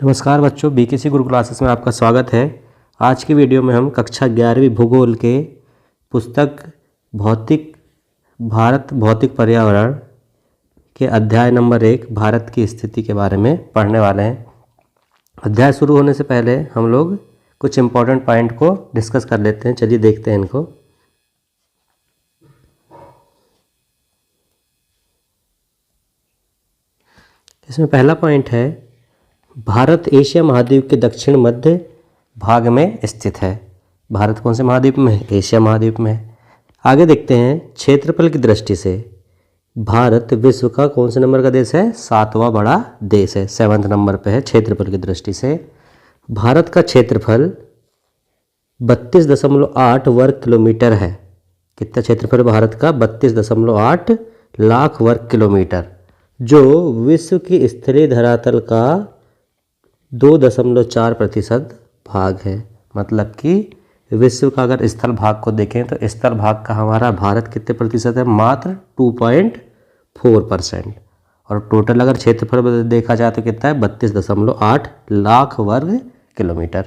नमस्कार बच्चों, बीकेसी गुरु क्लासेस में आपका स्वागत है। आज की वीडियो में हम कक्षा 11वीं भूगोल के पुस्तक भारत भौतिक पर्यावरण के अध्याय नंबर 1 भारत की स्थिति के बारे में पढ़ने वाले हैं। अध्याय शुरू होने से पहले हम लोग कुछ इम्पोर्टेंट पॉइंट को डिस्कस कर लेते हैं। चलिए देखते हैं इनको। इसमें पहला पॉइंट है, भारत एशिया महाद्वीप के दक्षिण मध्य भाग में स्थित है। भारत कौन से महाद्वीप में है? एशिया महाद्वीप में है। आगे देखते हैं, क्षेत्रफल की दृष्टि से भारत विश्व का कौन से नंबर का देश है? 7वां बड़ा देश है, 7वें नंबर पे है क्षेत्रफल की दृष्टि से। भारत का क्षेत्रफल 32.8 वर्ग किलोमीटर है। कितना क्षेत्रफल भारत का? 32.8 लाख वर्ग किलोमीटर, जो विश्व की स्थलीय धरातल का 2.4% भाग है। मतलब कि विश्व का अगर स्थल भाग को देखें तो स्थल भाग का हमारा भारत कितने प्रतिशत है? मात्र 2.4%। और टोटल अगर क्षेत्रफल देखा जाए तो कितना है? 32.8 लाख वर्ग किलोमीटर।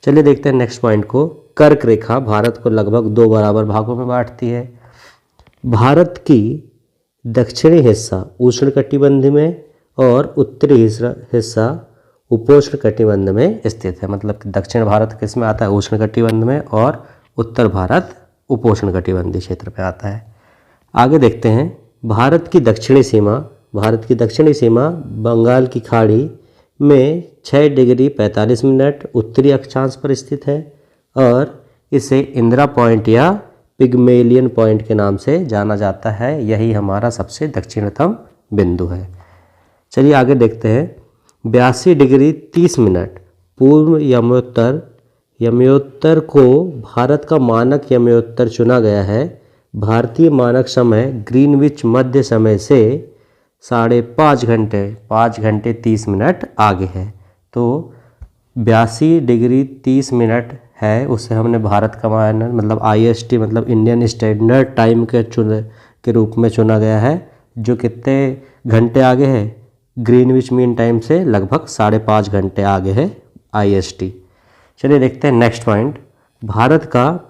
चलिए देखते हैं नेक्स्ट पॉइंट को। कर्क रेखा भारत को लगभग 2 बराबर भागों में बांटती है। भारत की दक्षिणी हिस्सा उष्णकटिबंधीय में और उत्तरी हिस्सा उपोष्ण कटिबंध में स्थित है। मतलब कि दक्षिण भारत किस में आता है? उष्ण कटिबंध में, और उत्तर भारत उपोष्ण कटिबंधीय क्षेत्र में आता है। आगे देखते हैं, भारत की दक्षिणी सीमा बंगाल की खाड़ी में 6 डिग्री 45 मिनट उत्तरी अक्षांश पर स्थित है और इसे इंदिरा पॉइंट या पिग्मेलियन पॉइंट के नाम से जाना जाता है। यही हमारा सबसे दक्षिणतम बिंदु है। चलिए आगे देखते हैं, 82 डिग्री 30 मिनट पूर्व यमोत्तर को भारत का मानक यमोत्तर चुना गया है। भारतीय मानक समय ग्रीनविच मध्य समय से 5 घंटे 30 मिनट आगे है। तो 82 डिग्री 30 मिनट है, उसे हमने भारत का मानक मतलब IST मतलब इंडियन स्टैंडर्ड टाइम के रूप में चुना गया है, जो कितने घंटे आगे है? ग्रीनविच मीन टाइम से लगभग 5.5 घंटे आगे है IST। चलिए देखते हैं नेक्स्ट पॉइंट। भारत का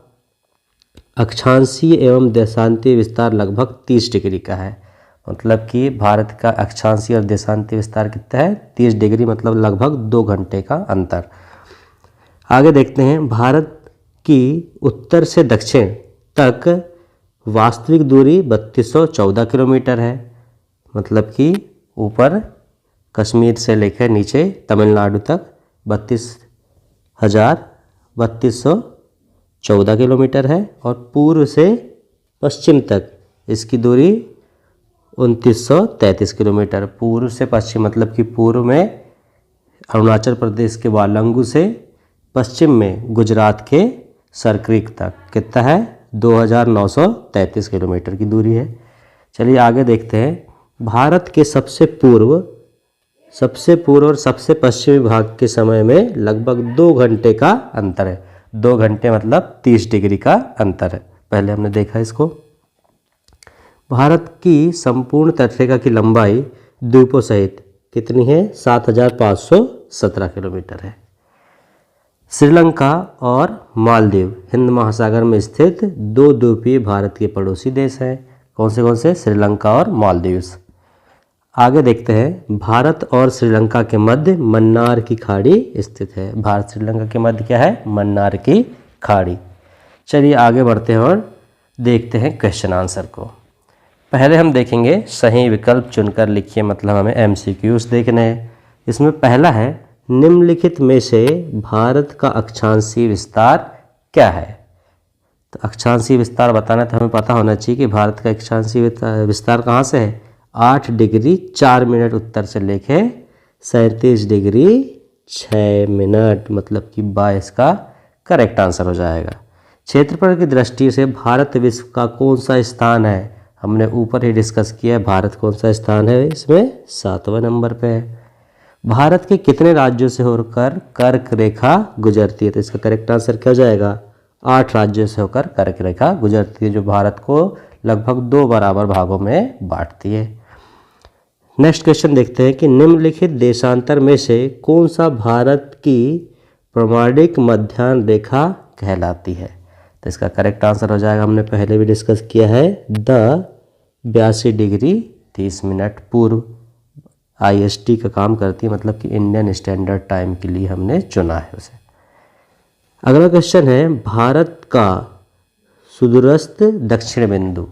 अक्षांशीय एवं देशांतीय विस्तार लगभग 30 डिग्री का है। मतलब कि भारत का अक्षांशीय और देशांतीय विस्तार कितना है? 30 डिग्री, मतलब लगभग 2 घंटे का अंतर। आगे देखते हैं, भारत की उत्तर से दक्षिण तक वास्तविक दूरी 3214 किलोमीटर है। मतलब कि ऊपर कश्मीर से लेकर नीचे तमिलनाडु तक 3214 किलोमीटर है, और पूर्व से पश्चिम तक इसकी दूरी 2933 किलोमीटर। पूर्व से पश्चिम मतलब कि पूर्व में अरुणाचल प्रदेश के वालंगू से पश्चिम में गुजरात के सरक्रीक तक कितना है? 2933 किलोमीटर की दूरी है। चलिए आगे देखते हैं, भारत के सबसे पूर्व और सबसे पश्चिमी भाग के समय में लगभग 2 घंटे का अंतर है। 2 घंटे मतलब 30 डिग्री का अंतर है। पहले हमने देखा इसको। भारत की संपूर्ण तटरेखा की लंबाई द्वीपों सहित कितनी है? 7517 किलोमीटर है। श्रीलंका और मालदीव हिंद महासागर में स्थित 2 द्वीपीय भारत के पड़ोसी देश हैं। कौन से? श्रीलंका और मालदीव्स। आगे देखते हैं, भारत और श्रीलंका के मध्य मन्नार की खाड़ी स्थित है। भारत श्रीलंका के मध्य क्या है? मन्नार की खाड़ी। चलिए आगे बढ़ते हैं और देखते हैं क्वेश्चन आंसर को। पहले हम देखेंगे सही विकल्प चुनकर लिखिए, मतलब हमें MCQs देखने हैं। इसमें पहला है, निम्नलिखित में से भारत का अक्षांशीय विस्तार क्या है? तो अक्षांशीय विस्तार बताना तो हमें पता होना चाहिए कि भारत का अक्षांशीय विस्तार कहाँ से है? 8 डिग्री 4 मिनट उत्तर से लेके 37 डिग्री 6 मिनट, मतलब कि 22 का करेक्ट आंसर हो जाएगा। क्षेत्रफल की दृष्टि से भारत विश्व का कौन सा स्थान है? हमने ऊपर ही डिस्कस किया है, भारत कौन सा स्थान है इसमें? 7वें नंबर पे है। भारत के कितने राज्यों से होकर कर्क रेखा गुजरती है? तो इसका करेक्ट आंसर क्या हो जाएगा? 8 राज्यों से होकर कर्क रेखा गुजरती है, जो भारत को लगभग 2 बराबर भागों में बांटती है। नेक्स्ट क्वेश्चन देखते हैं कि निम्नलिखित देशांतर में से कौन सा भारत की प्रमाणिक मध्याह्न रेखा कहलाती है। तो इसका करेक्ट आंसर हो जाएगा, हमने पहले भी डिस्कस किया है, द 82 डिग्री 30 मिनट पूर्व IST का काम करती है, मतलब कि इंडियन स्टैंडर्ड टाइम के लिए हमने चुना है उसे। अगला क्वेश्चन है भारत का सुदूरस्थ दक्षिण बिंदु।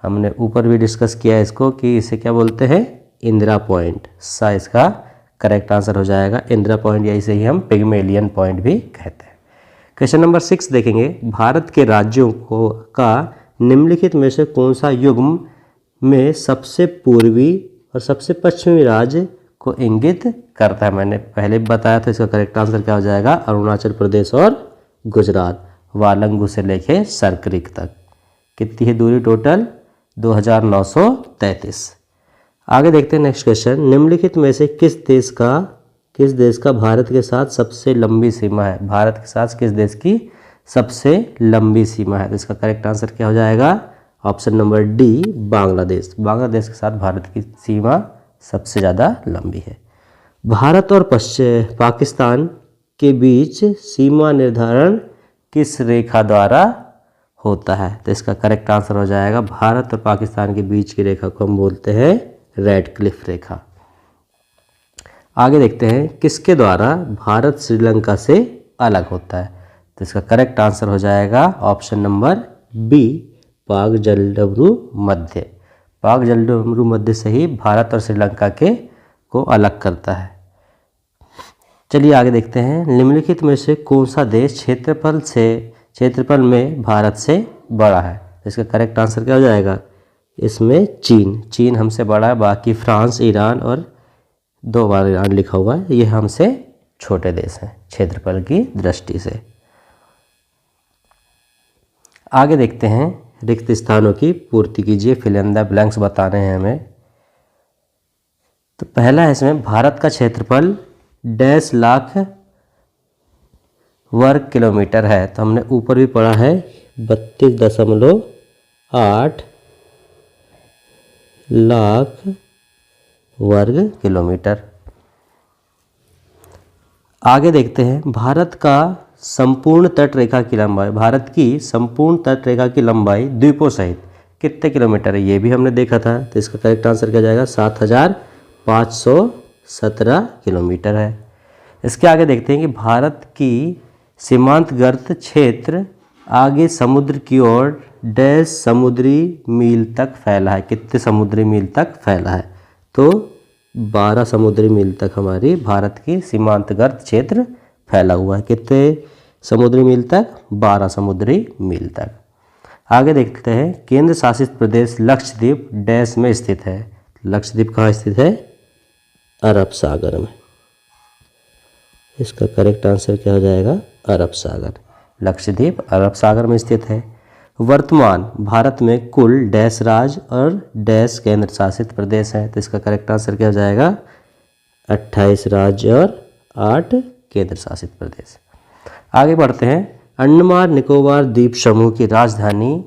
हमने ऊपर भी डिस्कस किया है इसको कि इसे क्या बोलते हैं, इंदिरा पॉइंट। सा इसका करेक्ट आंसर हो जाएगा इंदिरा पॉइंट, या इसे ही हम पिग्मेलियन पॉइंट भी कहते हैं। क्वेश्चन नंबर 6 देखेंगे, भारत के राज्यों को का निम्नलिखित में से कौन सा युग्म में सबसे पूर्वी और सबसे पश्चिमी राज्य को इंगित करता है। मैंने पहले भी बताया था, इसका करेक्ट आंसर क्या हो जाएगा, अरुणाचल प्रदेश और गुजरात, वालंगू से लेके सरक्रिक तक। कितनी है दूरी टोटल, 2933। आगे देखते हैं नेक्स्ट क्वेश्चन, निम्नलिखित में से किस देश का भारत के साथ सबसे लंबी सीमा है। भारत के साथ किस देश की सबसे लंबी सीमा है। तो इसका करेक्ट आंसर क्या हो जाएगा, option number D, Bangladesh. Bangladesh के साथ भारत की सीमा सबसे ज़्यादा लंबी है। भारत और पाकिस्तान के बीच सीमा निर्धारण किस रेखा द्वारा होता है। तो इसका करेक्ट आंसर हो जाएगा, भारत और पाकिस्तान के बीच की रेखा को हम बोलते हैं रेड क्लिफ रेखा। आगे देखते हैं, किसके द्वारा भारत श्रीलंका से अलग होता है। तो इसका करेक्ट आंसर हो जाएगा ऑप्शन नंबर बी, पाक जलडमरू मध्य। पाक जलडमरू मध्य से ही भारत और श्रीलंका को अलग करता है। चलिए आगे देखते हैं, निम्नलिखित में से कौन सा देश क्षेत्रफल में भारत से बड़ा है। इसका करेक्ट आंसर क्या हो जाएगा, इसमें चीन हमसे बड़ा है, बाकी फ्रांस, ईरान और 2 बार ईरान लिखा हुआ है, ये हमसे छोटे देश हैं क्षेत्रफल की दृष्टि से। आगे देखते हैं, रिक्त स्थानों की पूर्ति कीजिए, फिल इन द ब्लैंक्स बताने हैं हमें। तो पहला है इसमें, भारत का क्षेत्रफल 1.5 लाख वर्ग किलोमीटर है। तो हमने ऊपर भी पढ़ा है 32.8 लाख वर्ग किलोमीटर। आगे देखते हैं, भारत का संपूर्ण तट रेखा की लंबाई, भारत की संपूर्ण तट रेखा की लंबाई द्वीपों सहित कितने किलोमीटर है, ये भी हमने देखा था। तो इसका करेक्ट आंसर क्या जाएगा, 7517 किलोमीटर है। इसके आगे देखते हैं कि भारत की सीमांतवर्ती क्षेत्र आगे समुद्र की ओर 1.5 समुद्री मील तक फैला है। कितने समुद्री मील तक फैला है, तो 12 समुद्री मील तक हमारी भारत की सीमांतवर्ती क्षेत्र फैला हुआ है। कितने समुद्री मील तक, 12 समुद्री मील तक। आगे देखते हैं, केंद्र शासित प्रदेश लक्षद्वीप डैश में स्थित है। लक्षद्वीप कहाँ स्थित है, अरब सागर में। इसका करेक्ट आंसर क्या हो जाएगा, अरब सागर। लक्षद्वीप अरब सागर में स्थित है। वर्तमान भारत में कुल डैश राज्य और डैश केंद्र शासित प्रदेश हैं। तो इसका करेक्ट आंसर क्या हो जाएगा, 28 राज्य और 8 केंद्र शासित प्रदेश। आगे बढ़ते हैं, अंडमान निकोबार द्वीप समूह की राजधानी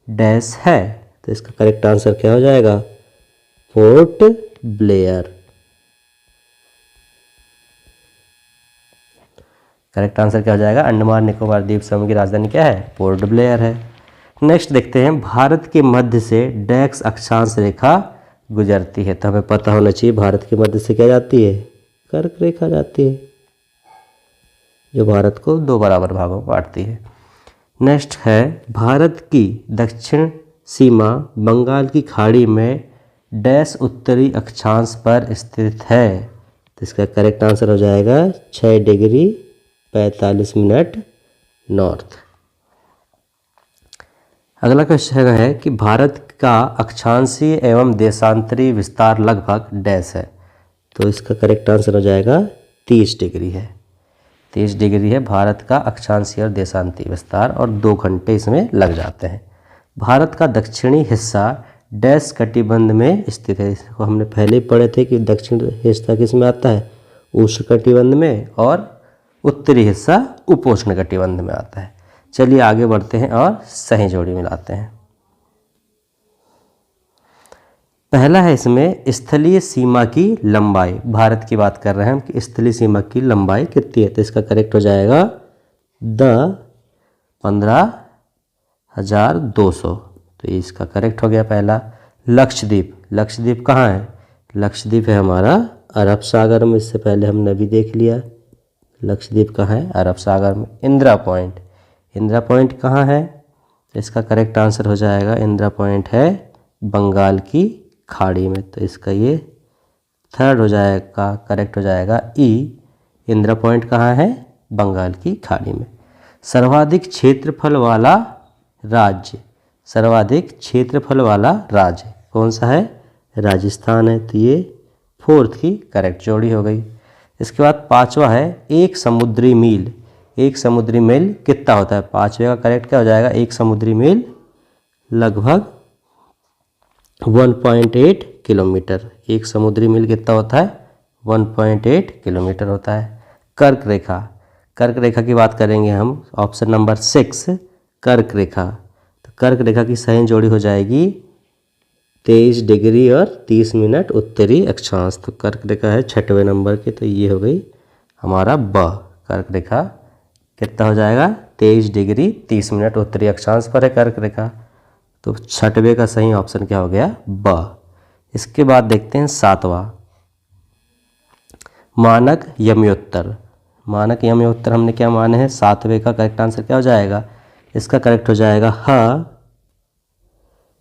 डैश है। तो इसका करेक्ट आंसर क्या हो जाएगा, पोर्ट ब्लेयर। करेक्ट आंसर क्या हो जाएगा, अंडमान निकोबार द्वीप समूह की राजधानी क्या है, पोर्ट ब्लेयर है। नेक्स्ट देखते हैं, भारत के मध्य से डैश अक्षांश रेखा गुजरती है। तो हमें पता होना चाहिए भारत के मध्य से क्या जाती है, कर्क रेखा जाती है, जो भारत को 2 बराबर भागों में बांटती है। नेक्स्ट है, भारत की दक्षिण सीमा बंगाल की खाड़ी में डैश उत्तरी अक्षांश पर स्थित है। तो इसका करेक्ट आंसर हो जाएगा 6 डिग्री 45 मिनट नॉर्थ। अगला क्वेश्चन है कि भारत का अक्षांशीय एवं देशांतरी विस्तार लगभग डैश है। तो इसका करेक्ट आंसर हो जाएगा 30 डिग्री है। 30 डिग्री है भारत का अक्षांशीय और देशांतरी विस्तार, और 2 घंटे इसमें लग जाते हैं। भारत का दक्षिणी हिस्सा डैश कटिबंध में स्थित है। इसको हमने पहले ही पढ़े थे कि दक्षिण हिस्सा किस में आता है, उष्ण कटिबंध में, और उत्तरी हिस्सा उपोष्ण कटिबंध में आता है। चलिए आगे बढ़ते हैं और सही जोड़ी मिलाते हैं। पहला है इसमें स्थलीय सीमा की लंबाई, भारत की बात कर रहे हैं हम कि स्थलीय सीमा की लंबाई कितनी है, तो इसका करेक्ट हो जाएगा 15,200, तो इसका करेक्ट हो गया पहला। लक्षद्वीप, लक्षद्वीप कहाँ है? लक्षद्वीप है हमारा अरब सागर में, इससे पहले हमने भी देख लिया। लक्षद्वीप कहाँ है? अरब सागर में। इंदिरा पॉइंट, इंदिरा पॉइंट कहाँ है? तो इसका करेक्ट आंसर हो जाएगा, इंदिरा पॉइंट है बंगाल की खाड़ी में, तो इसका ये थर्ड हो जाएगा, करेक्ट हो जाएगा ई। इंदिरा पॉइंट कहाँ है? बंगाल की खाड़ी में। सर्वाधिक क्षेत्रफल वाला राज्य, सर्वाधिक क्षेत्रफल वाला राज्य कौन सा है? राजस्थान है, तो ये फोर्थ की करेक्ट जोड़ी हो गई। इसके बाद पांचवा है एक समुद्री मील, एक समुद्री मील कितना होता है? पांचवे का करेक्ट क्या हो जाएगा? एक समुद्री मील लगभग 1.8 किलोमीटर, एक समुद्री मील कितना होता है? 1.8 किलोमीटर होता है। कर्क रेखा, कर्क रेखा की बात करेंगे हम, ऑप्शन नंबर 6 कर्क रेखा, तो कर्क रेखा की सही जोड़ी हो जाएगी 23 डिग्री और 30 मिनट उत्तरी अक्षांश, तो कर्क रेखा है 6वें नंबर की, तो ये हो गई हमारा ब। कर्क रेखा कितना हो जाएगा? 23 डिग्री 30 मिनट उत्तरी अक्षांश पर है कर्क रेखा, तो 6वें का सही ऑप्शन क्या हो गया? ब। इसके बाद देखते हैं 7वां, मानक यमयोत्तर। मानक यमयोत्तर हमने क्या माने हैं? 7वें का करेक्ट आंसर क्या हो जाएगा? इसका करेक्ट हो जाएगा ह,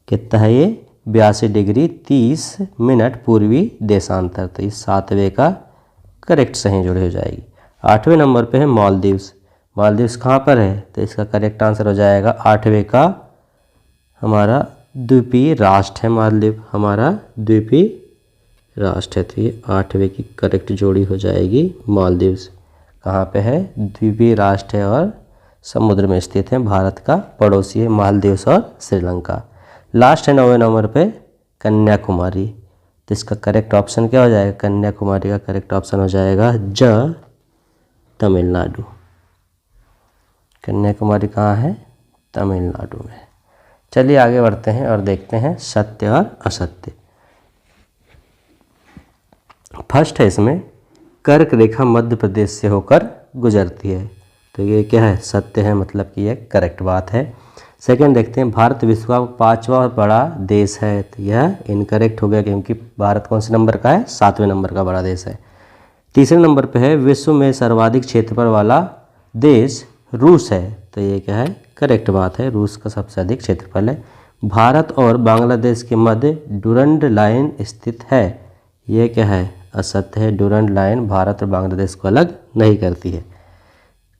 कितना है ये? 82 डिग्री 30 मिनट पूर्वी देशांतर, तो इस 7वें का करेक्ट सही जोड़ी हो जाएगी। 8वें नंबर पे है मालदीव्स। मालदीव्स कहाँ पर है? तो इसका करेक्ट आंसर हो जाएगा 8वें का हमारा द्वीपीय राष्ट्र है मालदीव, हमारा द्वीपीय राष्ट्र है, तो ये 8वें की करेक्ट जोड़ी हो जाएगी। मालदीव्स कहाँ पे है? द्वीपीय राष्ट्र है और समुद्र में स्थित है, भारत का पड़ोसी है मालदीव्स और श्रीलंका। लास्ट है 9वें नंबर पे कन्याकुमारी, तो इसका करेक्ट ऑप्शन क्या हो जाएगा? कन्याकुमारी का करेक्ट ऑप्शन हो जाएगा ज, तमिलनाडु। कन्याकुमारी कहाँ है? तमिलनाडु में। चलिए आगे बढ़ते हैं और देखते हैं सत्य और असत्य। फर्स्ट है इसमें कर्क रेखा मध्य प्रदेश से होकर गुजरती है, तो ये क्या है? सत्य है, मतलब कि ये करेक्ट बात है। सेकंड देखते हैं भारत विश्व का 5वां बड़ा देश है, तो यह इनकरेक्ट हो गया क्योंकि भारत कौन से नंबर का है? 7वें नंबर का बड़ा देश है। तीसरे नंबर पे है विश्व में सर्वाधिक क्षेत्रफल वाला देश रूस है, तो ये क्या है? करेक्ट बात है, रूस का सबसे अधिक क्षेत्रफल है। भारत और बांग्लादेश के मध्य डुरंड लाइन स्थित है, ये क्या है? असत्य है, डुरंड लाइन भारत और बांग्लादेश को अलग नहीं करती है।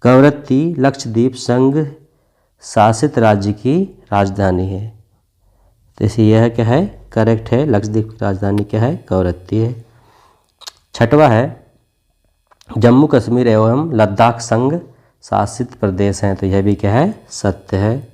कवरत्ती लक्षद्वीप संघ शासित राज्य की राजधानी है, तो इसे यह क्या है? करेक्ट है, लक्षद्वीप की राजधानी क्या है? कवरत्ती है। 6वां है जम्मू कश्मीर एवं लद्दाख संघ शासित प्रदेश हैं, तो यह भी क्या है? सत्य है।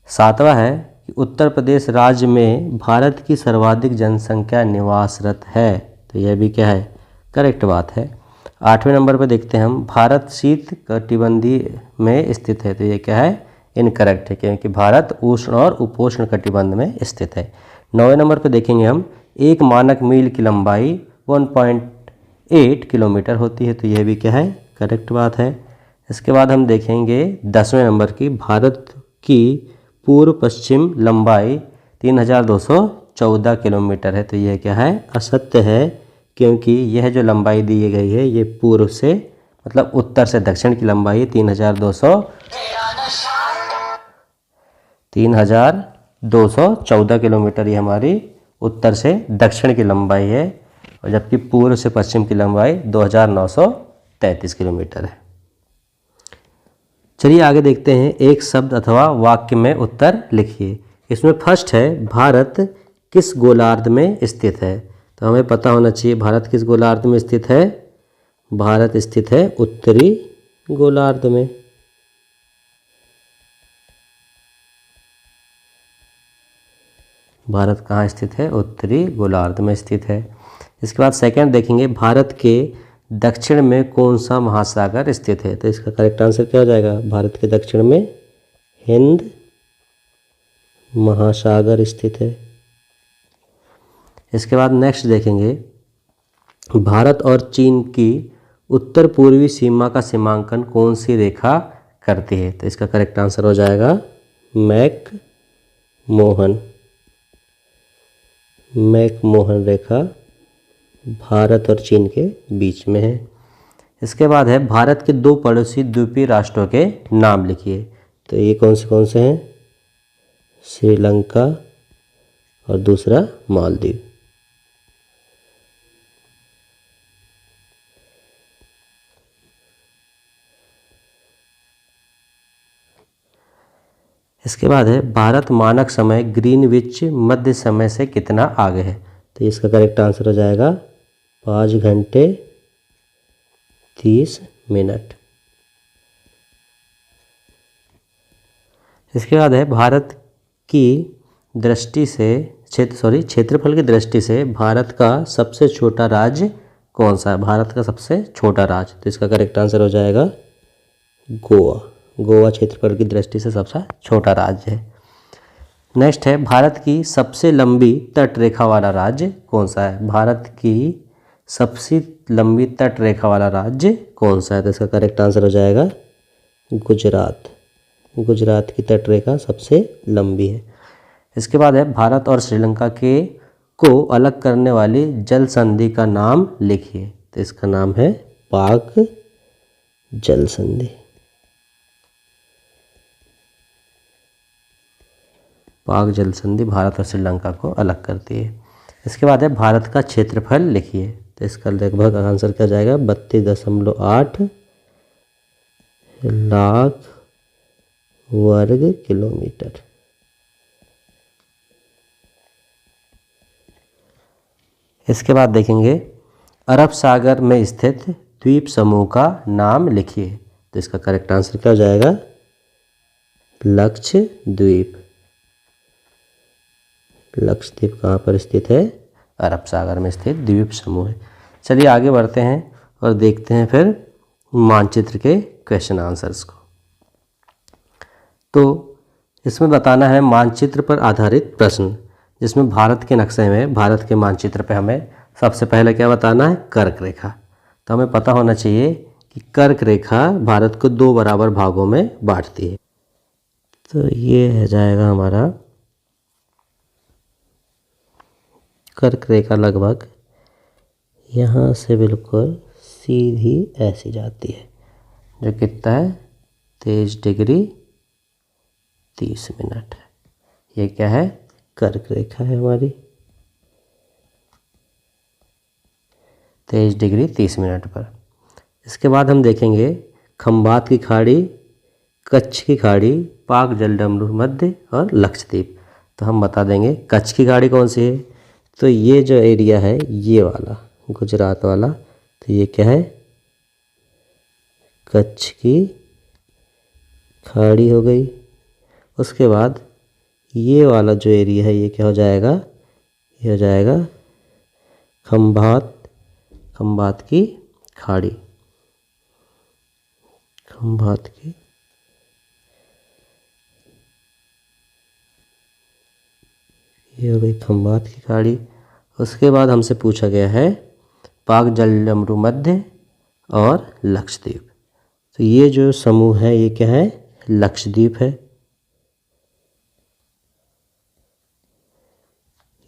7वां है कि उत्तर प्रदेश राज्य में भारत की सर्वाधिक जनसंख्या निवासरत है, तो यह भी क्या है? करेक्ट बात है। 8वें नंबर पर देखते हैं हम, भारत शीत कटिबंधीय में स्थित है, तो ये क्या है? इनकरेक्ट है क्योंकि भारत उष्ण और उपोष्ण कटिबंध में स्थित है। 9वें नंबर पर देखेंगे हम, एक मानक मील की लंबाई 1.8 किलोमीटर होती है, तो यह भी क्या है? करेक्ट बात है। इसके बाद हम देखेंगे 10वें नंबर की, भारत की पूर्व पश्चिम लंबाई 3214 किलोमीटर है, तो यह क्या है? असत्य है क्योंकि यह जो लंबाई दी गई है ये पूर्व से मतलब उत्तर से दक्षिण की लंबाई है। 3214 किलोमीटर ये हमारी उत्तर से दक्षिण की लंबाई है, और जबकि पूर्व से पश्चिम की लंबाई 2933 किलोमीटर है। चलिए आगे देखते हैं, एक शब्द अथवा वाक्य में उत्तर लिखिए। इसमें फर्स्ट है भारत किस गोलार्ध में स्थित है, तो हमें पता होना चाहिए भारत किस गोलार्ध में स्थित है। भारत स्थित है उत्तरी गोलार्ध में। भारत कहाँ स्थित है? उत्तरी गोलार्ध में स्थित है। इसके बाद सेकंड देखेंगे, भारत के दक्षिण में कौन सा महासागर स्थित है, तो इसका करेक्ट आंसर क्या हो जाएगा? भारत के दक्षिण में हिंद महासागर स्थित है। इसके बाद नेक्स्ट देखेंगे, भारत और चीन की उत्तर पूर्वी सीमा का सीमांकन कौन सी रेखा करती है? तो इसका करेक्ट आंसर हो जाएगा मैक-मोहन रेखा भारत और चीन के बीच में है। इसके बाद है, भारत के दो पड़ोसी द्वीपीय राष्ट्रों के नाम लिखिए। तो ये कौन से हैं? श्रीलंका और दूसरा मालदीव। इसके बाद है, भारत मानक समय ग्रीनविच मध्य समय से कितना आगे है? तो इसका करेक्ट आंसर हो जाएगा 5 घंटे 30 मिनट। इसके बाद है, भारत की दृष्टि से क्षेत्रफल की दृष्टि से भारत का सबसे छोटा राज्य कौन सा है? भारत का सबसे छोटा राज्य, तो इसका करेक्ट आंसर हो जाएगा गोवा। गोवा क्षेत्रफल की दृष्टि से सबसे छोटा राज्य है। नेक्स्ट है, भारत की सबसे लंबी तट रेखा वाला राज्य कौन सा है? भारत की सबसे लंबी तट रेखा वाला राज्य कौन सा है? तो इसका करेक्ट आंसर हो जाएगा गुजरात। गुजरात की तट रेखा सबसे लंबी है। इसके बाद है, भारत और श्रीलंका को अलग करने वाली जल संधि का नाम लिखिए। तो इसका नाम है पाक जल संधि। पाक जल संधि भारत और श्रीलंका को अलग करती है। इसके बाद है, भारत का क्षेत्रफल लिखिए। तो इसका लगभग आंसर क्या जाएगा? 32.8 लाख वर्ग किलोमीटर। इसके बाद देखेंगे, अरब सागर में स्थित द्वीप समूह का नाम लिखिए। तो इसका करेक्ट आंसर क्या हो जाएगा? लक्षद्वीप। लक्षद्वीप कहाँ पर स्थित है? अरब सागर में स्थित द्वीप समूह है। चलिए आगे बढ़ते हैं और देखते हैं फिर मानचित्र के क्वेश्चन आंसर्स को। तो इसमें बताना है मानचित्र पर आधारित प्रश्न, जिसमें भारत के नक्शे में, भारत के मानचित्र पे हमें सबसे पहले क्या बताना है? कर्क रेखा। तो हमें पता होना चाहिए कि कर्क रेखा भारत को 2 बराबर भागों में बांटती है। तो ये है जाएगा हमारा कर्क रेखा, लगभग यहाँ से बिल्कुल सीधी ऐसी जाती है, जो कितना है? 23 डिग्री 30 मिनट है। ये क्या है? कर्क रेखा है हमारी, 23 डिग्री 30 मिनट पर। इसके बाद हम देखेंगे खंबात की खाड़ी, कच्छ की खाड़ी, पाक जलडमरू मध्य और लक्षद्वीप। तो हम बता देंगे कच्छ की खाड़ी कौन सी है। तो ये जो एरिया है, ये वाला गुजरात वाला, तो ये क्या है? कच्छ की खाड़ी हो गई। उसके बाद ये वाला जो एरिया है, ये क्या हो जाएगा? ये हो जाएगा खंबात की खाड़ी। खंबात की ये हो गई खंबात की खाड़ी। उसके बाद हमसे पूछा गया है पाक जलडमरू मध्य और लक्षद्वीप। तो ये जो समूह है, ये क्या है? लक्षद्वीप है।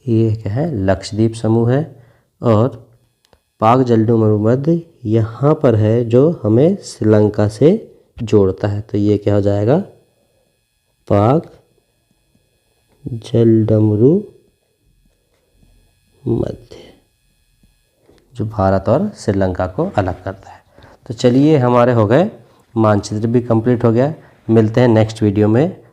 ये क्या है? लक्षद्वीप समूह है। और पाक जलडमरू मध्य यहाँ पर है, जो हमें श्रीलंका से जोड़ता है। तो ये क्या हो जाएगा? पाक जलडमरू मध्य, जो भारत और श्रीलंका को अलग करता है। तो चलिए, हमारे हो गए मानचित्र भी कंप्लीट हो गया। मिलते हैं नेक्स्ट वीडियो में।